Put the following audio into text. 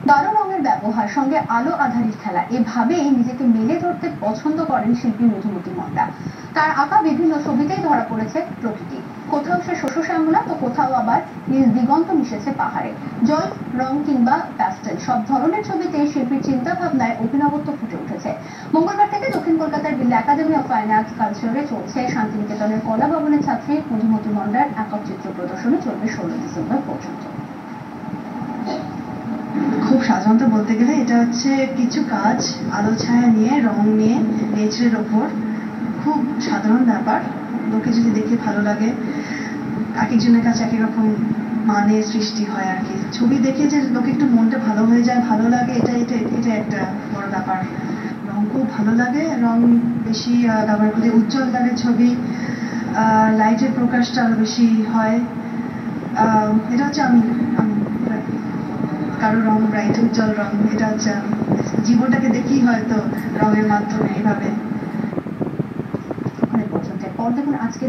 গাঢ় রঙের ব্যবহার সঙ্গে আলো আঁধারির খেলা এভাবেই নিজেকে মেলে ধরতে পছন্দ করেন শিল্পী মধুমতি মন্ডা। তার আঁকা বিভিন্ন ছবিতেই ধরা পড়েছে প্রকৃতি, কোথাও সে শস্য শ্যামলা তো কোথাও আবার নীল দিগন্ত মিশেছে পাহাড়ে। জল, রং কিংবা প্যাস্টেল সব ধরনের ছবিতে শিল্পীর চিন্তা ভাবনায় অভিনবত্ব ফুটে উঠেছে। মঙ্গলবার থেকে দক্ষিণ কলকাতার Birla academy of fine arts কালচারে চলছে শান্তিনিকেতনের কলা ভবনের ছাত্রী মধুমতি মন্ডার একক চিত্র প্রদর্শনী, চলবে 16 ডিসেম্বর পর্যন্ত। খুব সাধারণত বলতে গেলে এটা হচ্ছে কিছু কাজ আলো ছায়া নিয়ে, রং নিয়ে, নেচারের ওপর, খুব সাধারণ ব্যাপার। লোকে যদি দেখে ভালো লাগে, এক একজনের কাছে এক এক রকম মানে সৃষ্টি হয় আর কি। ছবি দেখে যে লোকে একটু মনটা ভালো হয়ে যায়, ভালো লাগে, এটা এটা এটা একটা বড় ব্যাপার। রং খুব ভালো লাগে, রং বেশি ব্যবহার করলে উজ্জ্বল লাগে ছবি, লাইটের প্রকাশটা আরো বেশি হয়। এটা হচ্ছে আমি কারো রং ব্রাইট উজ্জ্বল রং, এটা হচ্ছে জীবনটাকে দেখি হয়তো রঙের মাধ্যমে এইভাবে। পর দেখুন আজকে